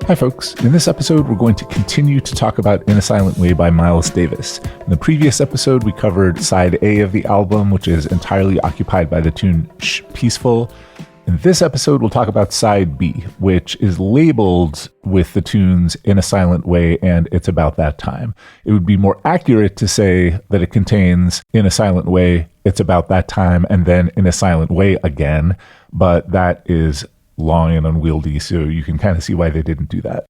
Hi folks, in this episode we're going to continue to talk about In a Silent Way by Miles Davis. In the previous episode we covered side A of the album, which is entirely occupied by the tune Shh Peaceful. In this episode we'll talk about side B, which is labeled with the tunes In a Silent Way and It's About That Time. It would be more accurate to say that it contains In a Silent Way, It's About That Time, and then In a Silent Way again, but that is long and unwieldy, so you can kind of see why they didn't do that.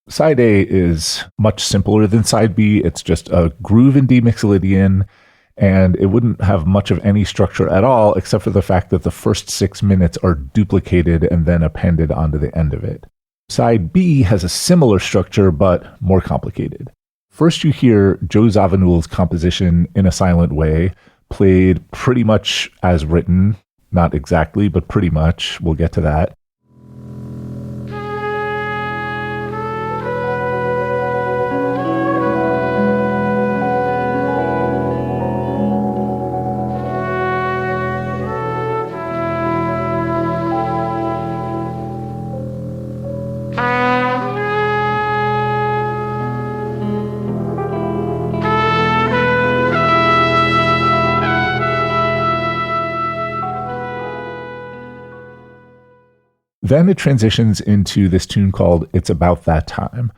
Side A is much simpler than side B. It's just a groove in D mixolydian, and it wouldn't have much of any structure at all, except for the fact that the first 6 minutes are duplicated and then appended onto the end of it. Side B has a similar structure, but more complicated. First you hear Joe Zawinul's composition In a Silent Way, played pretty much as written. Not exactly, but pretty much. We'll get to that. Then it transitions into this tune called It's About That Time.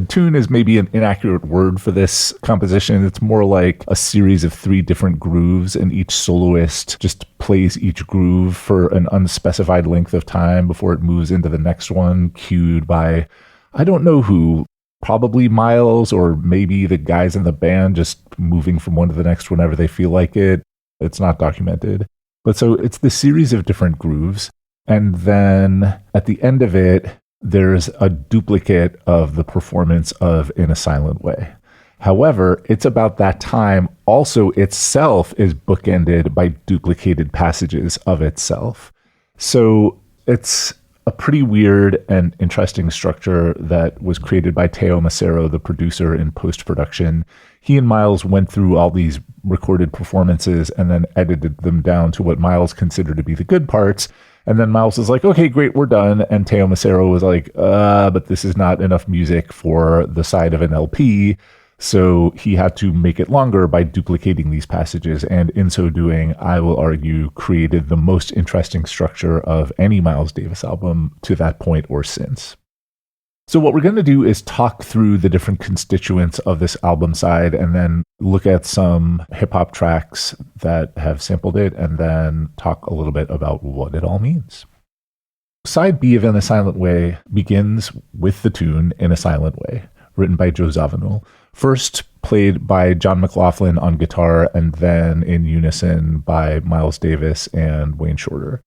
Tune is maybe an inaccurate word for this composition. It's more like a series of 3 different grooves, and each soloist just plays each groove for an unspecified length of time before it moves into the next one, cued by, I don't know who, probably Miles, or maybe the guys in the band just moving from one to the next whenever they feel like it. It's not documented. But so it's this series of different grooves, and then at the end of it, there's a duplicate of the performance of In a Silent Way. However, It's About That Time also itself is bookended by duplicated passages of itself. So it's a pretty weird and interesting structure that was created by Teo Macero, the producer in post-production. He and Miles went through all these recorded performances and then edited them down to what Miles considered to be the good parts. And then Miles was like, okay, great, we're done. And Teo Macero was like, but this is not enough music for the side of an LP. So he had to make it longer by duplicating these passages. And in so doing, I will argue, created the most interesting structure of any Miles Davis album to that point or since. So what we're going to do is talk through the different constituents of this album side and then look at some hip-hop tracks that have sampled it and then talk a little bit about what it all means. Side B of In a Silent Way begins with the tune In a Silent Way, written by Joe Zawinul. First played by John McLaughlin on guitar and then in unison by Miles Davis and Wayne Shorter.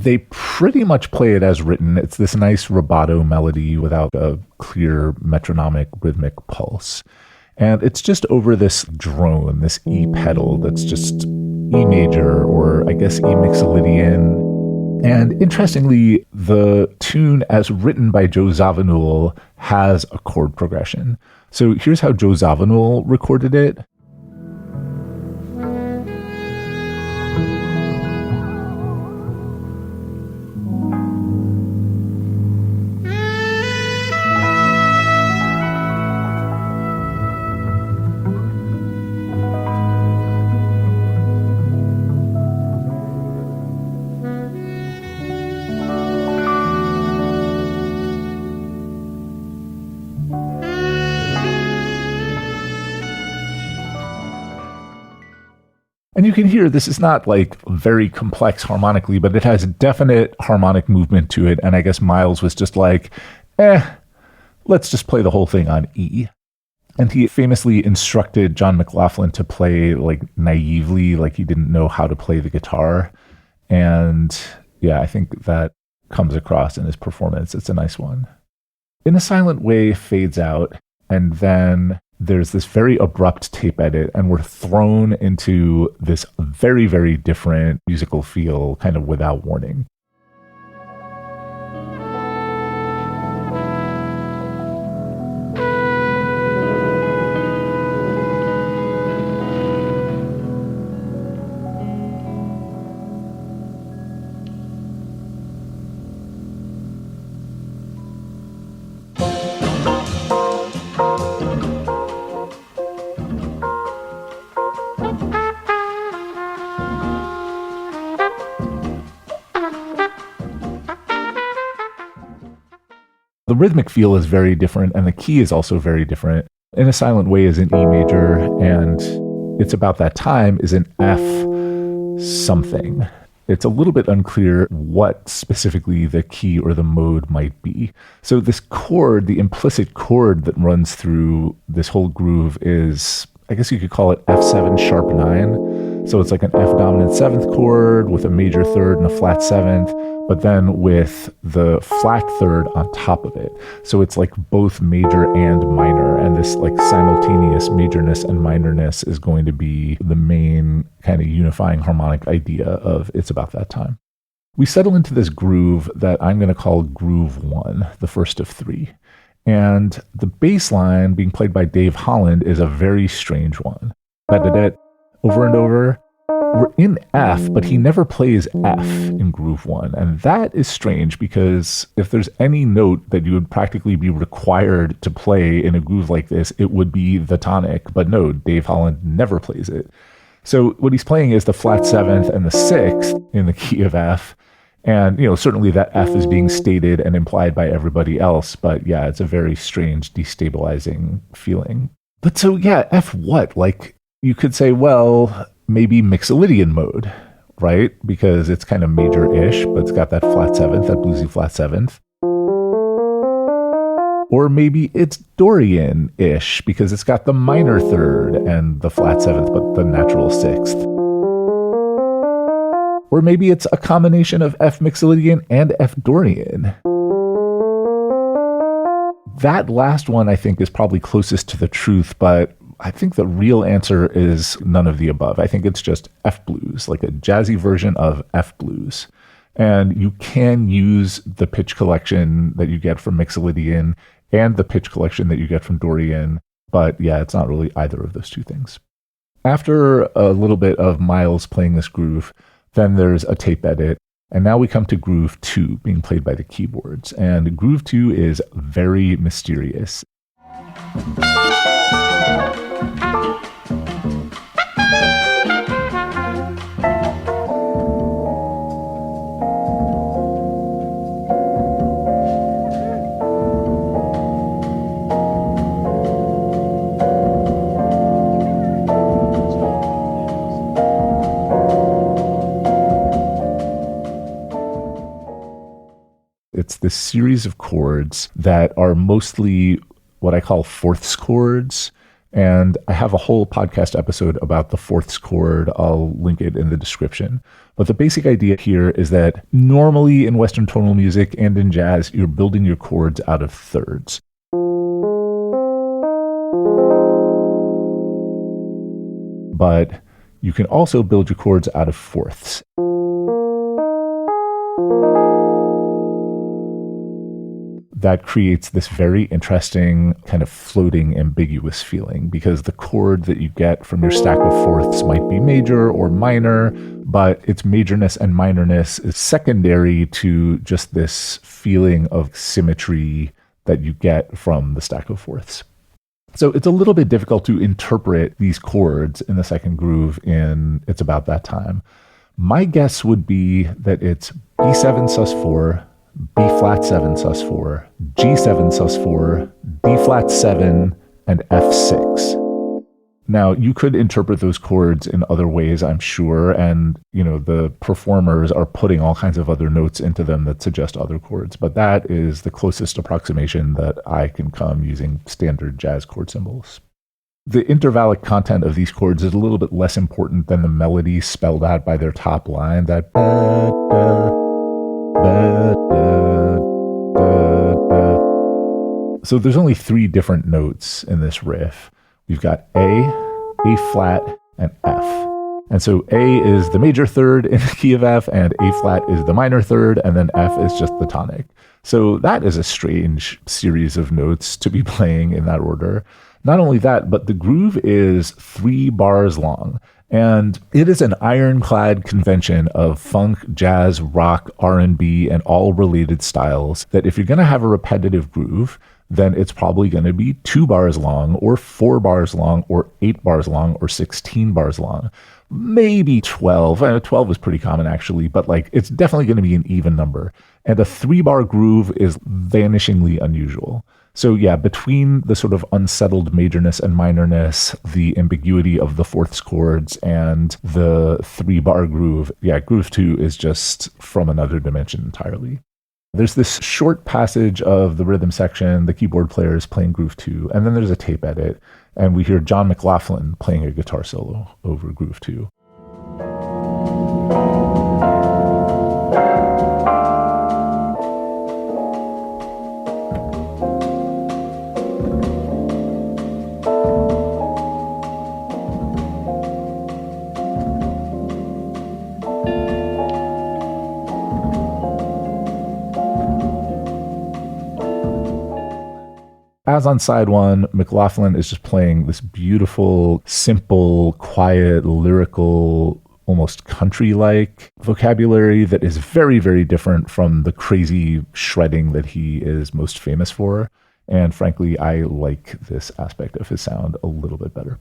They pretty much play it as written. It's this nice rubato melody without a clear metronomic rhythmic pulse. And it's just over this drone, this E pedal that's just E major, or I guess E mixolydian. And interestingly, the tune as written by Joe Zawinul has a chord progression. So here's how Joe Zawinul recorded it. And you can hear this is not like very complex harmonically, but it has definite harmonic movement to it. And I guess Miles was just like, let's just play the whole thing on E. And he famously instructed John McLaughlin to play like naively, like he didn't know how to play the guitar. And yeah, I think that comes across in his performance. It's a nice one. In a Silent Way fades out, and then there's this very abrupt tape edit, and we're thrown into this very, very different musical feel kind of without warning. The rhythmic feel is very different, and the key is also very different. In a Silent Way is in E major, and It's About That Time is an F something. It's a little bit unclear what specifically the key or the mode might be. So this chord, the implicit chord that runs through this whole groove is, I guess you could call it F7 sharp 9. So it's like an F dominant 7th chord with a major 3rd and a flat 7th, but then with the flat 3rd on top of it. So it's like both major and minor, and this like simultaneous majorness and minorness is going to be the main kind of unifying harmonic idea of It's About That Time. We settle into this groove that I'm going to call Groove 1, the first of 3. And the bass line being played by Dave Holland is a very strange one. Over and over. We're in F, but he never plays F in Groove 1. And that is strange because if there's any note that you would practically be required to play in a groove like this, it would be the tonic. But no, Dave Holland never plays it. So what he's playing is the flat 7th and the 6th in the key of F. And, certainly that F is being stated and implied by everybody else. But yeah, it's a very strange, destabilizing feeling. But so yeah, F what? Like, you could say, well, maybe Mixolydian mode, right? Because it's kind of major-ish, but it's got that flat 7th, that bluesy flat 7th. Or maybe it's Dorian-ish, because it's got the minor 3rd and the flat 7th, but the natural 6th. Or maybe it's a combination of F Mixolydian and F Dorian. That last one, I think, is probably closest to the truth, but I think the real answer is none of the above. I think it's just F blues, like a jazzy version of F blues. And you can use the pitch collection that you get from Mixolydian and the pitch collection that you get from Dorian. But yeah, it's not really either of those two things. After a little bit of Miles playing this groove, then there's a tape edit. And now we come to Groove 2 being played by the keyboards. And Groove 2 is very mysterious. It's this series of chords that are mostly what I call fourths chords. And I have a whole podcast episode about the fourths chord. I'll link it in the description. But the basic idea here is that normally in Western tonal music and in jazz, you're building your chords out of thirds. But you can also build your chords out of fourths. That creates this very interesting kind of floating, ambiguous feeling because the chord that you get from your stack of fourths might be major or minor, but its majorness and minorness is secondary to just this feeling of symmetry that you get from the stack of fourths. So it's a little bit difficult to interpret these chords in the second groove in It's About That Time. My guess would be that it's B7 sus4, B flat 7 sus4, G7 sus4, D flat 7, and F6. Now, you could interpret those chords in other ways, I'm sure, and, the performers are putting all kinds of other notes into them that suggest other chords, but that is the closest approximation that I can come using standard jazz chord symbols. The intervallic content of these chords is a little bit less important than the melody spelled out by their top line, that ba, da, ba, da, da, da. So there's only 3 different notes in this riff. We've got A flat, and F. And so A is the major third in the key of F, and A flat is the minor third, and then F is just the tonic. So that is a strange series of notes to be playing in that order. Not only that, but the groove is 3 bars long. And it is an ironclad convention of funk, jazz, rock, R&B, and all related styles that if you're going to have a repetitive groove, then it's probably going to be 2 bars long, or 4 bars long, or 8 bars long, or 16 bars long. Maybe 12. 12 is pretty common, actually, but it's definitely going to be an even number. And a 3-bar groove is vanishingly unusual. So yeah, between the sort of unsettled majorness and minorness, the ambiguity of the fourths chords, and the 3-bar groove, groove 2 is just from another dimension entirely. There's this short passage of the rhythm section, the keyboard player is playing groove 2, and then there's a tape edit, and we hear John McLaughlin playing a guitar solo over groove 2. As on side 1, McLaughlin is just playing this beautiful, simple, quiet, lyrical, almost country-like vocabulary that is very, very different from the crazy shredding that he is most famous for. And frankly, I like this aspect of his sound a little bit better.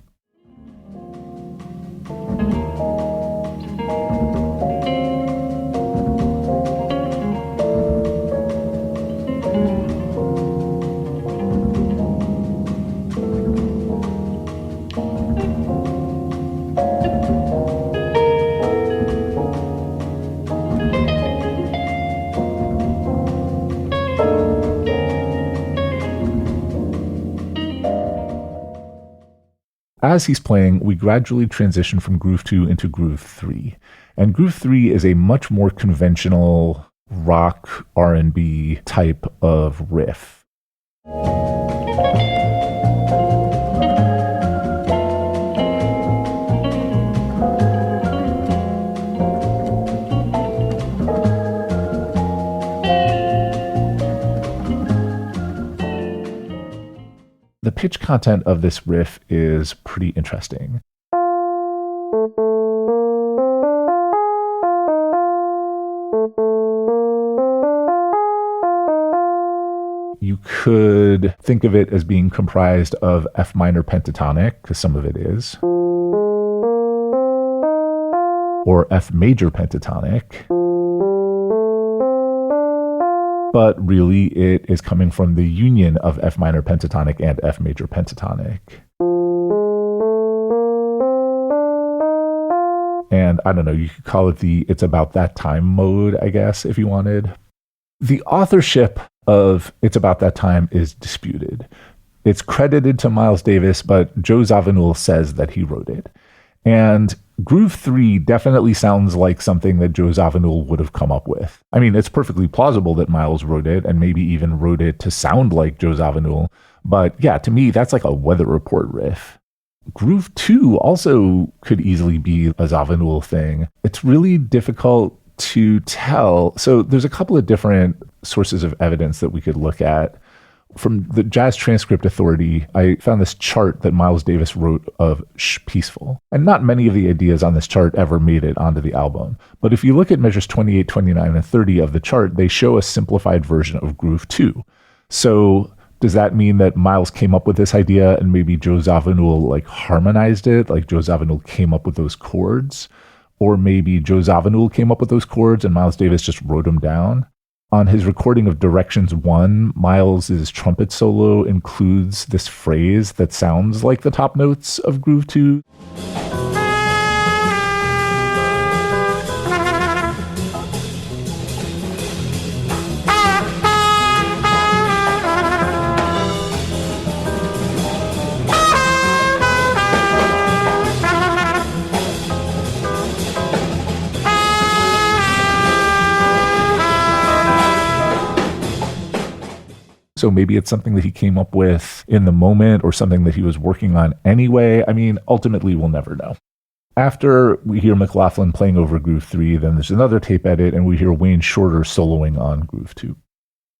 As he's playing, we gradually transition from groove 2 into groove 3. And groove 3 is a much more conventional rock R&B type of riff. The pitch content of this riff is pretty interesting. You could think of it as being comprised of F minor pentatonic, because some of it is, or F major pentatonic. But really, it is coming from the union of F minor pentatonic and F major pentatonic. And I don't know, you could call it the It's About That Time mode, I guess, if you wanted. The authorship of It's About That Time is disputed. It's credited to Miles Davis, but Joe Zawinul says that he wrote it. And Groove 3 definitely sounds like something that Joe Zawinul would have come up with. I mean, it's perfectly plausible that Miles wrote it, and maybe even wrote it to sound like Joe Zawinul. But yeah, to me, that's like a Weather Report riff. Groove 2 also could easily be a Zawinul thing. It's really difficult to tell. So there's a couple of different sources of evidence that we could look at. From the Jazz Transcript Authority, I found this chart that Miles Davis wrote of Shh Peaceful. And not many of the ideas on this chart ever made it onto the album. But if you look at measures 28, 29, and 30 of the chart, they show a simplified version of Groove 2. So does that mean that Miles came up with this idea and maybe Joe Zawinul harmonized it? Like Joe Zawinul came up with those chords? Or maybe Joe Zawinul came up with those chords and Miles Davis just wrote them down? On his recording of Directions 1, Miles's trumpet solo includes this phrase that sounds like the top notes of Groove 2. So maybe it's something that he came up with in the moment or something that he was working on anyway. I mean, ultimately, we'll never know. After we hear McLaughlin playing over Groove 3, then there's another tape edit, and we hear Wayne Shorter soloing on Groove 2.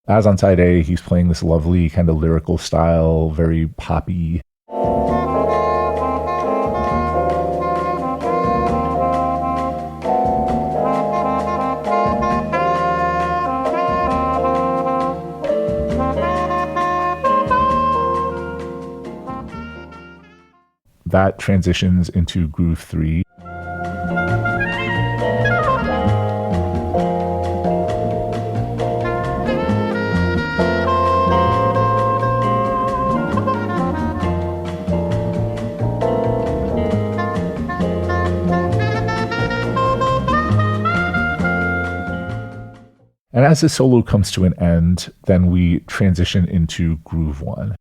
As on side A, he's playing this lovely kind of lyrical style, very poppy. That transitions into Groove 3. And as the solo comes to an end, then we transition into Groove 1.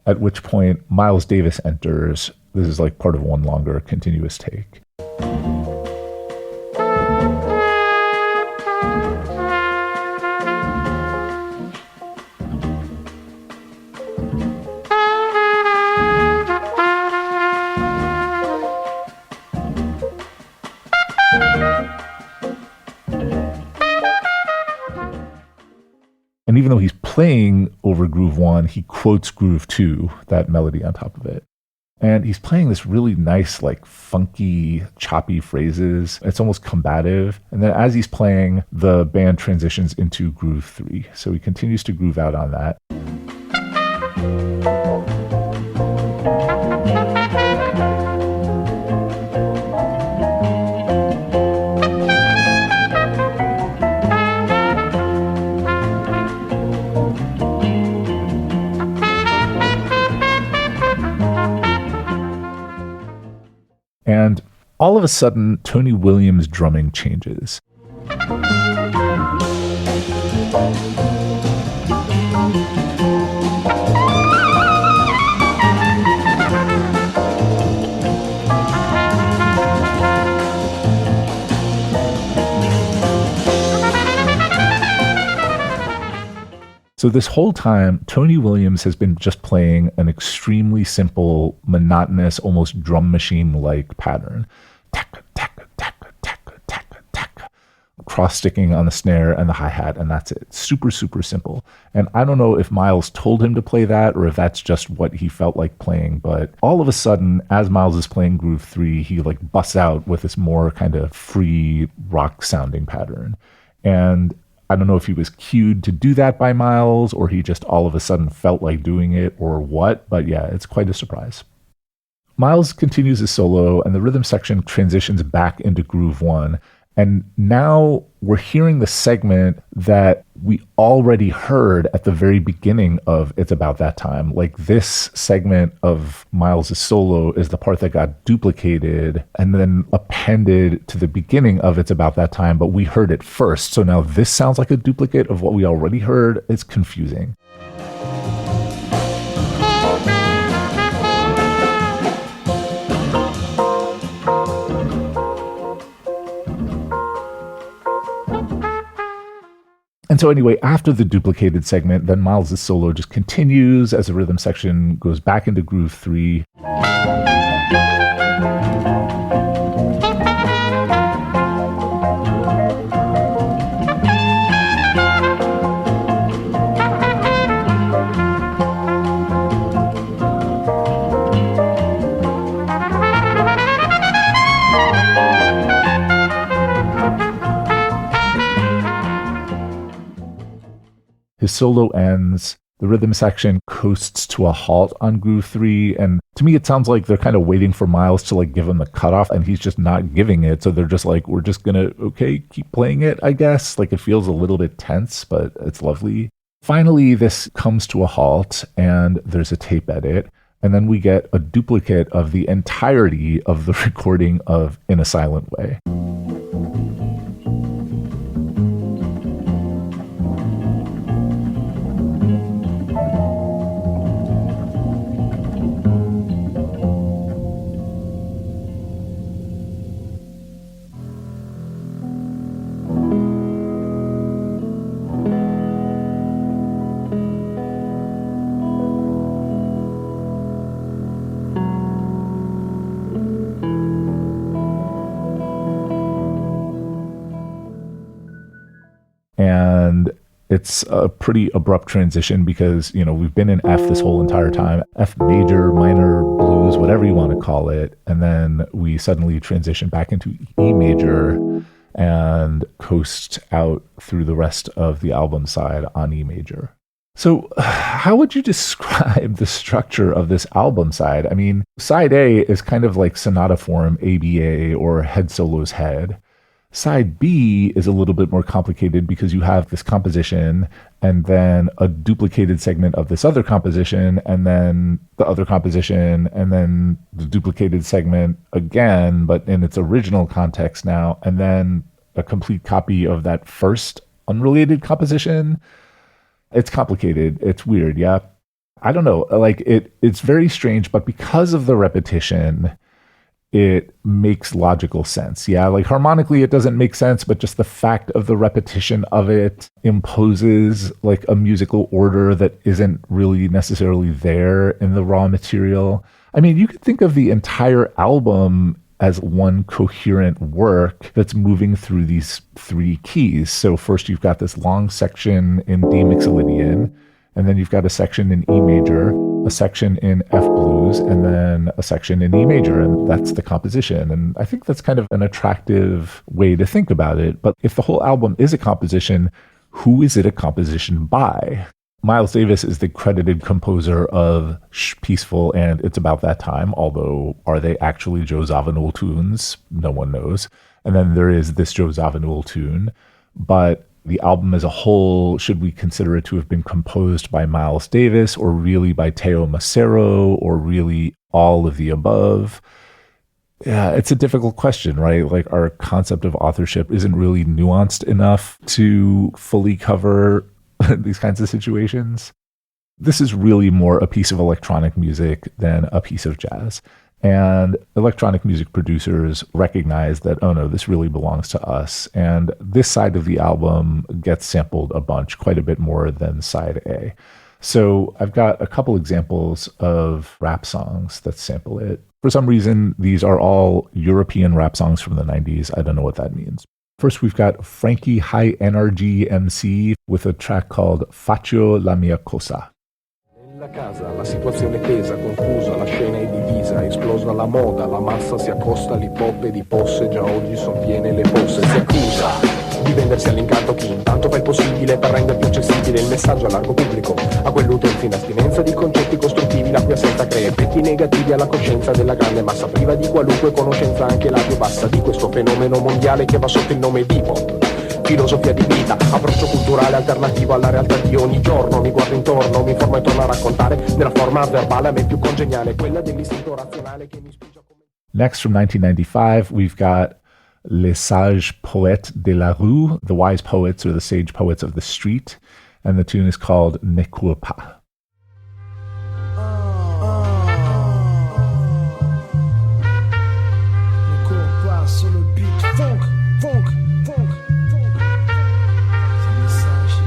At which point Miles Davis enters. This is like part of one longer continuous take. And even though he's playing over Groove 1, he quotes Groove 2, that melody on top of it. And he's playing this really nice, like funky, choppy phrases. It's almost combative. And then as he's playing, the band transitions into Groove 3. So he continues to groove out on that. And all of a sudden, Tony Williams' drumming changes. So this whole time, Tony Williams has been just playing an extremely simple, monotonous, almost drum machine-like pattern. Tack, tack, tack, tack, tack, tack. Cross-sticking on the snare and the hi-hat, and that's it. Super, super simple. And I don't know if Miles told him to play that or if that's just what he felt like playing, but all of a sudden, as Miles is playing Groove 3, he like busts out with this more kind of free rock-sounding pattern. And I don't know if he was cued to do that by Miles or he just all of a sudden felt like doing it or what, but yeah, it's quite a surprise. Miles continues his solo and the rhythm section transitions back into Groove 1. And now we're hearing the segment that we already heard at the very beginning of It's About That Time. Like this segment of Miles' solo is the part that got duplicated and then appended to the beginning of It's About That Time, but we heard it first. So now this sounds like a duplicate of what we already heard. It's confusing. And so anyway, after the duplicated segment, then Miles' solo just continues as the rhythm section goes back into Groove 3. His solo ends. The rhythm section coasts to a halt on groove 3, and to me it sounds like they're kind of waiting for Miles to like give him the cutoff, and he's just not giving it. So they're just like, we're just gonna keep playing it, I guess. Like, it feels a little bit tense, but it's lovely. Finally, this comes to a halt, and there's a tape edit, and then we get a duplicate of the entirety of the recording of In a Silent Way. And it's a pretty abrupt transition because, we've been in F this whole entire time. F major, minor, blues, whatever you want to call it. And then we suddenly transition back into E major and coast out through the rest of the album side on E major. So how would you describe the structure of this album side? I mean, side A is kind of like sonata form, ABA, or head solos head. Side B is a little bit more complicated because you have this composition and then a duplicated segment of this other composition and then the other composition and then the duplicated segment again, but in its original context now, and then a complete copy of that first unrelated composition. It's complicated. It's weird, yeah. I don't know. Like, it's very strange, but because of the repetition, it makes logical sense. Yeah, like harmonically it doesn't make sense, but just the fact of the repetition of it imposes like a musical order that isn't really necessarily there in the raw material. I mean, you could think of the entire album as one coherent work that's moving through these three keys. So first you've got this long section in D Mixolydian, and then you've got a section in E major, a section in F blues, and then a section in E major, and that's the composition. And I think that's kind of an attractive way to think about it. But if the whole album is a composition, who is it a composition by? Miles Davis is the credited composer of Shh Peaceful and It's About That Time, although are they actually Joe Zawinul tunes? No one knows. And then there is this Joe Zawinul tune, but the album as a whole, should we consider it to have been composed by Miles Davis or really by Teo Macero or really all of the above? Yeah, it's a difficult question, right? Like, our concept of authorship isn't really nuanced enough to fully cover these kinds of situations. This is really more a piece of electronic music than a piece of jazz. And electronic music producers recognize that, oh no, this really belongs to us. And this side of the album gets sampled a bunch, quite a bit more than side A. So I've got a couple examples of rap songs that sample it. For some reason, these are all European rap songs from the 90s. I don't know what that means. First, we've got Frankie HI-NRG MC with a track called Faccio la mia cosa. Nella casa la situazione tesa, confusa, la scena è divisa, esplosa la moda, la massa si accosta, l'hip hop e di posse, già oggi son piene le fosse, si accusa di vendersi all'incanto chi intanto fa il possibile per rendere più accessibile il messaggio a largo pubblico, a quell'utenza in astinenza di concetti costruttivi la cui assenza crea effetti negativi alla coscienza della grande massa priva di qualunque conoscenza anche la più bassa di questo fenomeno mondiale che va sotto il nome di hip-hop. Filosofia di vita, approccio culturale alternativo alla realtà di ogni giorno, mi guardo intorno, mi informo e torno a raccontare nella forma verbale a me più congeniale, quella dell'istinto razionale che mi spinge a come... Next, from 1995, we've got Les Sages Poètes de la Rue, the wise poets or the sage poets of the street, and the tune is called Ne cours pas. Ne cours pas sur le beat, funk, funk, funk, funk. C'est les sages.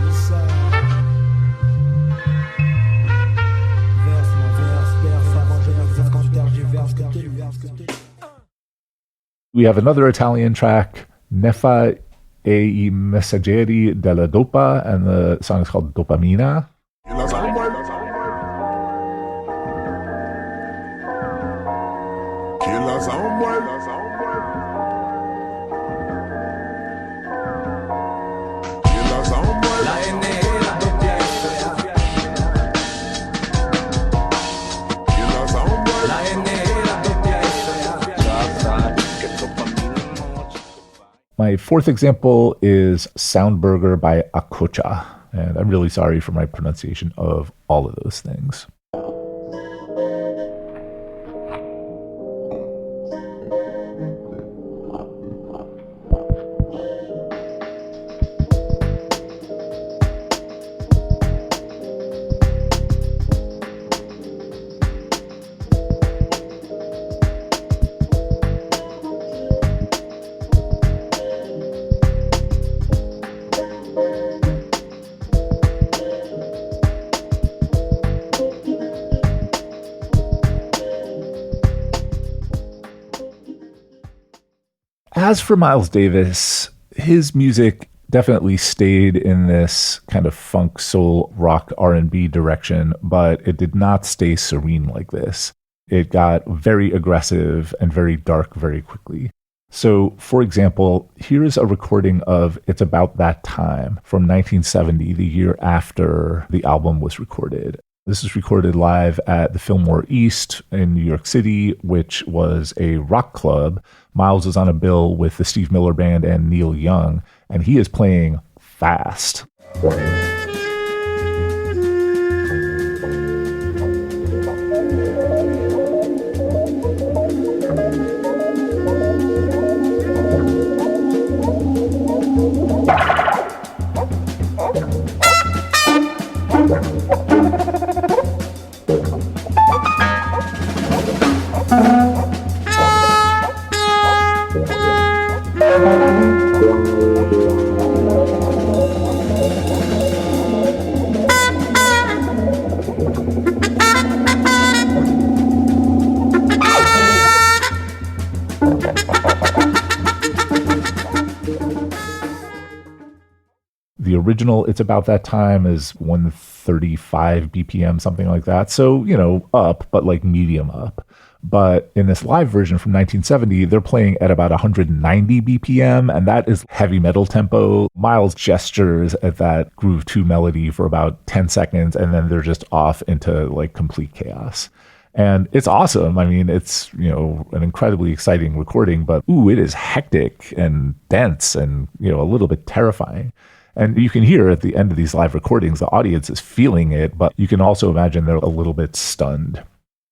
Verse, mon verse, avant je m'exerce quand tu tergiverses, que tu verses, que tu... We have another Italian track, Neffa e Messaggeri Della Dopa, and the song is called Dopamina. My fourth example is Soundburger by Akotcha, and I'm really sorry for my pronunciation of all of those things. As for Miles Davis, his music definitely stayed in this kind of funk, soul, rock, R&B direction, but it did not stay serene like this. It got very aggressive and very dark very quickly. So, for example, here's a recording of It's About That Time from 1970, the year after the album was recorded. This was recorded live at the Fillmore East in New York City, which was a rock club. Miles is on a bill with the Steve Miller Band and Neil Young, and he is playing fast. The original It's About That Time is 135 BPM, something like that. So, up, but like medium up. But in this live version from 1970, they're playing at about 190 BPM, and that is heavy metal tempo. Miles gestures at that Groove 2 melody for about 10 seconds, and then they're just off into like complete chaos. And it's awesome. I mean, it's, an incredibly exciting recording, but it is hectic and dense and, a little bit terrifying. And you can hear at the end of these live recordings, the audience is feeling it, but you can also imagine they're a little bit stunned.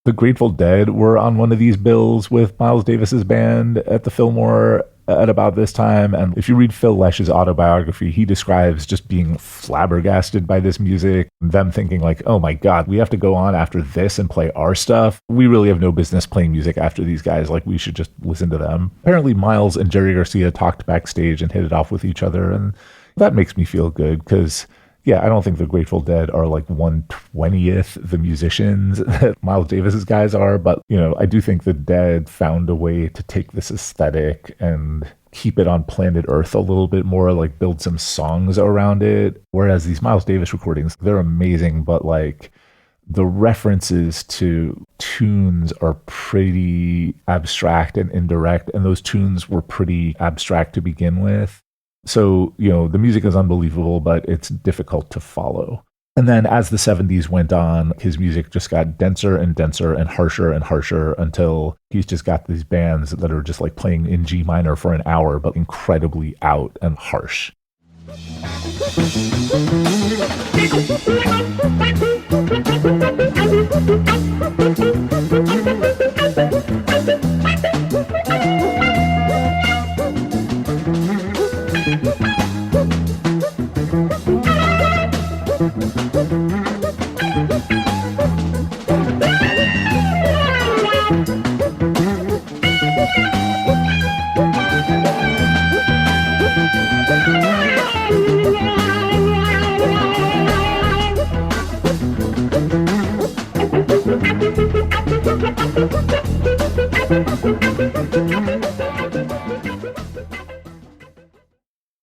The Grateful Dead were on one of these bills with Miles Davis's band at the Fillmore at about this time. And if you read Phil Lesh's autobiography, he describes just being flabbergasted by this music, them thinking like, oh my God, we have to go on after this and play our stuff. We really have no business playing music after these guys. Like, we should just listen to them. Apparently, Miles and Jerry Garcia talked backstage and hit it off with each other. And that makes me feel good because, I don't think the Grateful Dead are like 1/20th the musicians that Miles Davis's guys are. But, I do think the Dead found a way to take this aesthetic and keep it on planet Earth a little bit more, like build some songs around it. Whereas these Miles Davis recordings, they're amazing, but like the references to tunes are pretty abstract and indirect. And those tunes were pretty abstract to begin with. So, the music is unbelievable, but it's difficult to follow. And then as the 70s went on, his music just got denser and denser and harsher until he's just got these bands that are just like playing in G minor for an hour, but incredibly out and harsh.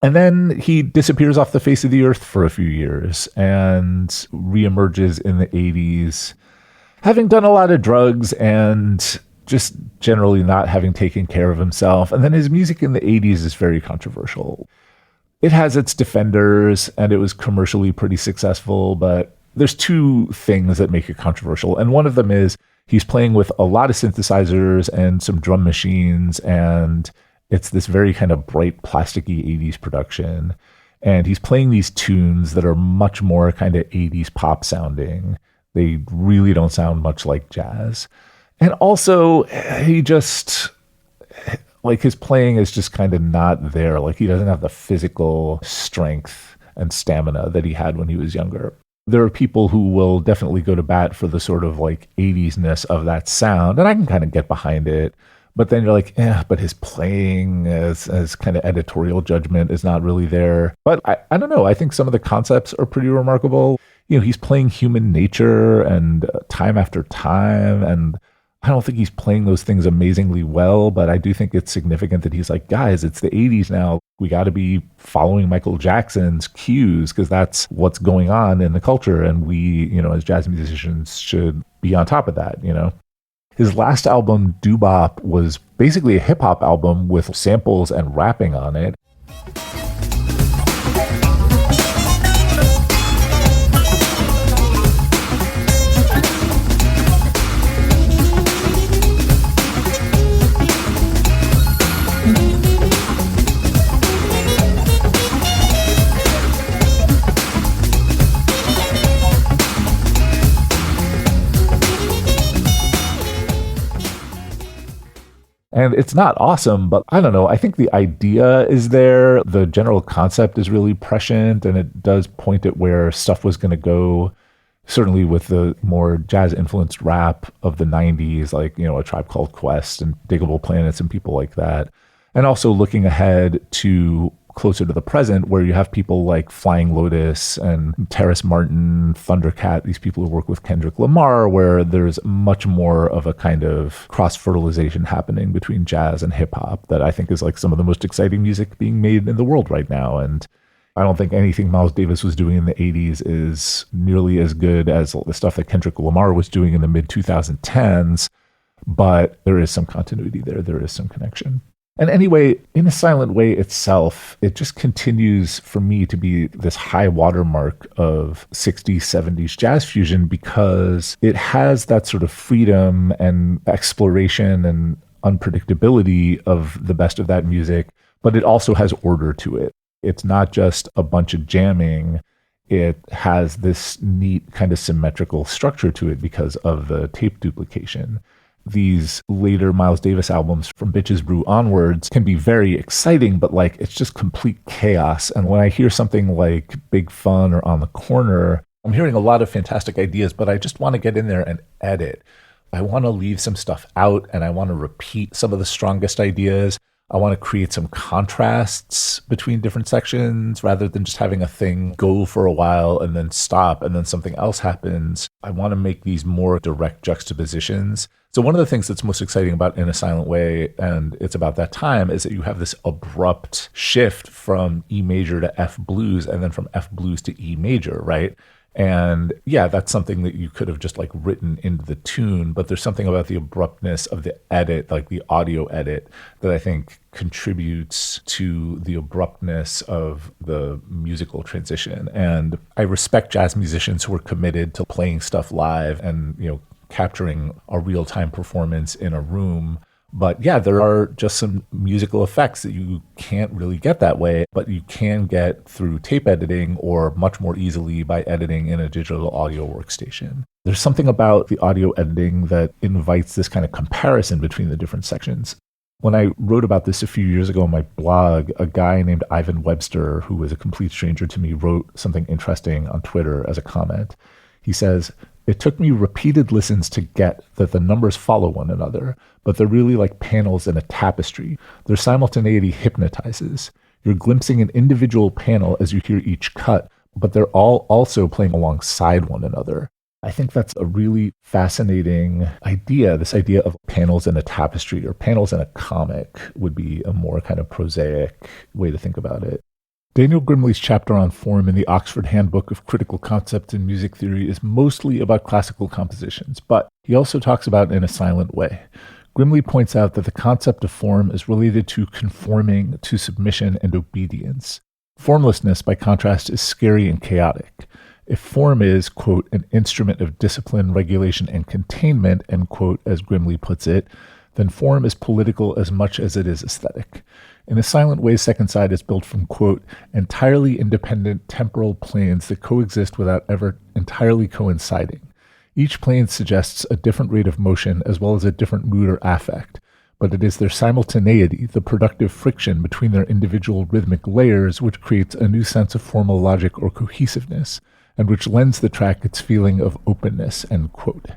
And then he disappears off the face of the earth for a few years and reemerges in the 80s, having done a lot of drugs and just generally not having taken care of himself. And then his music in the 80s is very controversial. It has its defenders, and it was commercially pretty successful, but there's two things that make it controversial. And one of them is he's playing with a lot of synthesizers and some drum machines, and It's this very kind of bright, plasticky 80s production. And he's playing these tunes that are much more kind of 80s pop sounding. They really don't sound much like jazz. And also, he just, like, his playing is just kind of not there. Like, he doesn't have the physical strength and stamina that he had when he was younger. There are people who will definitely go to bat for the sort of like 80s-ness of that sound, and I can kind of get behind it. But then you're like, but his playing as kind of editorial judgment is not really there. But I don't know. I think some of the concepts are pretty remarkable. You know, he's playing human nature and time after time, and I don't think he's playing those things amazingly well, but I do think it's significant that he's like, guys, it's the 80s now. We got to be following Michael Jackson's cues because that's what's going on in the culture. And we, you know, as jazz musicians should be on top of that, you know. His last album, Dopa, was basically a hip hop album with samples and rapping on it. And it's not awesome, but I don't know. I think the idea is there. The general concept is really prescient, and it does point at where stuff was going to go. Certainly with the more jazz-influenced rap of the 90s, like, you know, A Tribe Called Quest and Diggable Planets and people like that. And also looking ahead to closer to the present, where you have people like Flying Lotus and Terrace Martin, Thundercat, these people who work with Kendrick Lamar, where there's much more of a kind of cross-fertilization happening between jazz and hip-hop that I think is like some of the most exciting music being made in the world right now. And I don't think anything Miles Davis was doing in the 80s is nearly as good as the stuff that Kendrick Lamar was doing in the mid-2010s, but there is some continuity there. There is some connection. And anyway, In a Silent Way itself, it just continues for me to be this high watermark of 60s, 70s jazz fusion because it has that sort of freedom and exploration and unpredictability of the best of that music, but it also has order to it. It's not just a bunch of jamming. It has this neat kind of symmetrical structure to it because of the tape duplication. These later Miles Davis albums from Bitches Brew onwards can be very exciting, but like it's just complete chaos. And when I hear something like Big Fun or On the Corner, I'm hearing a lot of fantastic ideas, but I just want to get in there and edit. I want to leave some stuff out and I want to repeat some of the strongest ideas. I want to create some contrasts between different sections rather than just having a thing go for a while and then stop and then something else happens. I want to make these more direct juxtapositions. So one of the things that's most exciting about In a Silent Way, and it's about that time, is that you have this abrupt shift from E major to F blues and then from F blues to E major, right? And yeah, that's something that you could have just like written into the tune, but there's something about the abruptness of the edit, like the audio edit, that I think contributes to the abruptness of the musical transition. And I respect jazz musicians who are committed to playing stuff live and, you know, capturing a real-time performance in a room. But yeah, there are just some musical effects that you can't really get that way, but you can get through tape editing or much more easily by editing in a digital audio workstation. There's something about the audio editing that invites this kind of comparison between the different sections. When I wrote about this a few years ago on my blog, a guy named Ivan Webster, who was a complete stranger to me, wrote something interesting on Twitter as a comment. He says, "It took me repeated listens to get that the numbers follow one another, but they're really like panels in a tapestry. Their simultaneity hypnotizes. You're glimpsing an individual panel as you hear each cut, but they're all also playing alongside one another." I think that's a really fascinating idea. This idea of panels in a tapestry or panels in a comic would be a more kind of prosaic way to think about it. Daniel Grimley's chapter on form in the Oxford Handbook of Critical Concepts in Music Theory is mostly about classical compositions, but he also talks about In a Silent Way. Grimley points out that the concept of form is related to conforming to submission and obedience. Formlessness, by contrast, is scary and chaotic. If form is, quote, an instrument of discipline, regulation, and containment, end quote, as Grimley puts it, then form is political as much as it is aesthetic. In a Silent Way's second side is built from, quote, entirely independent temporal planes that coexist without ever entirely coinciding. Each plane suggests a different rate of motion as well as a different mood or affect, but it is their simultaneity, the productive friction between their individual rhythmic layers, which creates a new sense of formal logic or cohesiveness, and which lends the track its feeling of openness, end quote.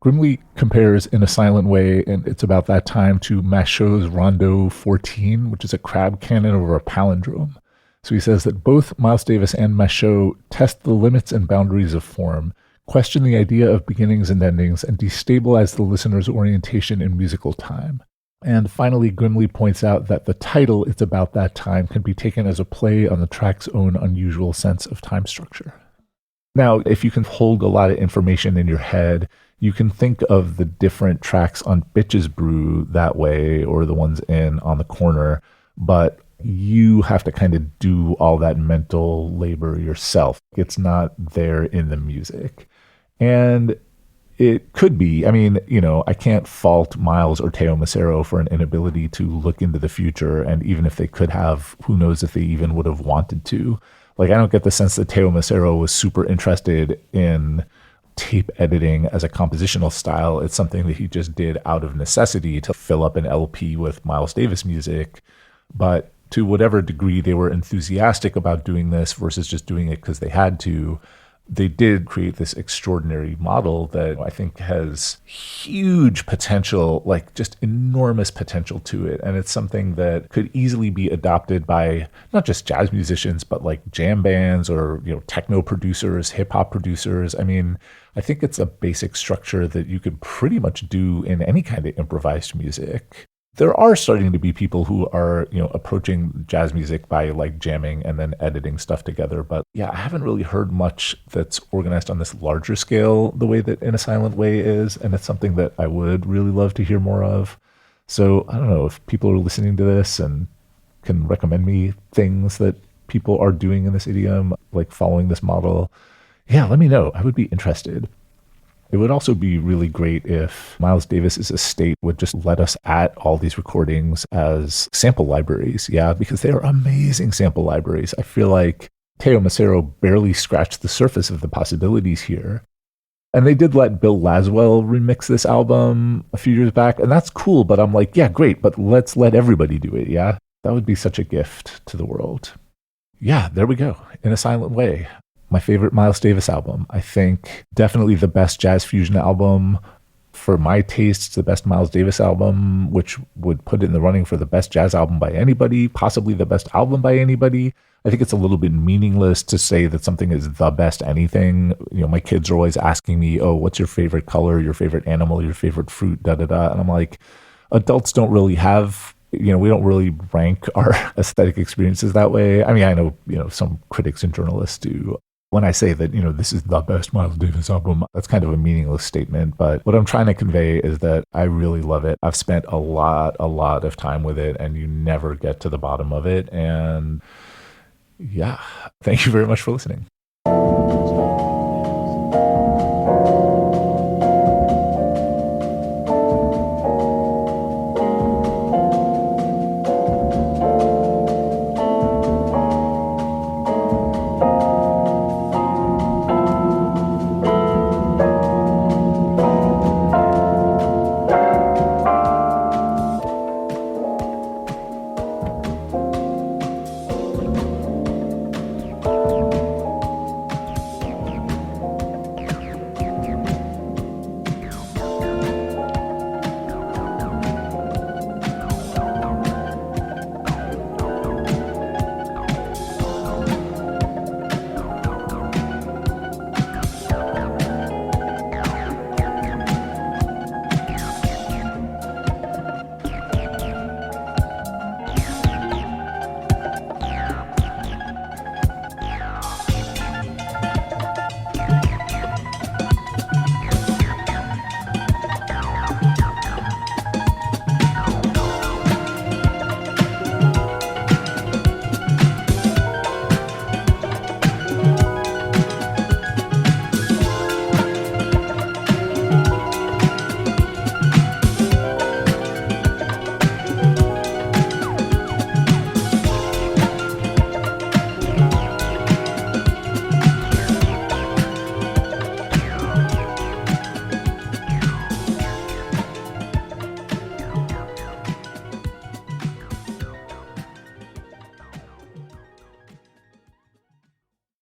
Grimley compares In a Silent Way, and it's about that time, to Machaut's Rondo 14, which is a crab cannon over a palindrome. So he says that both Miles Davis and Machaut test the limits and boundaries of form, question the idea of beginnings and endings, and destabilize the listener's orientation in musical time. And finally, Grimley points out that the title, It's About That Time, can be taken as a play on the track's own unusual sense of time structure. Now, if you can hold a lot of information in your head, you can think of the different tracks on Bitches Brew that way, or the ones in On the Corner, but you have to kind of do all that mental labor yourself. It's not there in the music. And it could be, I can't fault Miles or Teo Macero for an inability to look into the future, and even if they could have, who knows if they even would have wanted to. Like, I don't get the sense that Teo Macero was super interested in tape editing as a compositional style. It's something that he just did out of necessity to fill up an LP with Miles Davis music. But to whatever degree they were enthusiastic about doing this versus just doing it because they had to, they did create this extraordinary model that I think has huge potential, like just enormous potential to it. And it's something that could easily be adopted by not just jazz musicians, but like jam bands or, techno producers, hip hop producers. I think it's a basic structure that you could pretty much do in any kind of improvised music. There are starting to be people who are, approaching jazz music by like jamming and then editing stuff together. But yeah, I haven't really heard much that's organized on this larger scale the way that In a Silent Way is. And it's something that I would really love to hear more of. So I don't know if people are listening to this and can recommend me things that people are doing in this idiom, like following this model. Yeah, let me know. I would be interested. It would also be really great if Miles Davis's estate would just let us at all these recordings as sample libraries. Yeah, because they are amazing sample libraries. I feel like Teo Macero barely scratched the surface of the possibilities here. And they did let Bill Laswell remix this album a few years back, and that's cool, but I'm like, yeah, great, but let's let everybody do it, yeah? That would be such a gift to the world. Yeah, there we go. In a Silent Way. My favorite Miles Davis album. I think definitely the best jazz fusion album. For my tastes, the best Miles Davis album, which would put it in the running for the best jazz album by anybody, possibly the best album by anybody. I think it's a little bit meaningless to say that something is the best anything. My kids are always asking me, oh, what's your favorite color, your favorite animal, your favorite fruit, da-da-da. And I'm like, adults don't really have, we don't really rank our aesthetic experiences that way. I know, some critics and journalists do. When I say that, this is the best Miles Davis album, that's kind of a meaningless statement. But what I'm trying to convey is that I really love it. I've spent a lot of time with it, and you never get to the bottom of it. And yeah, thank you very much for listening.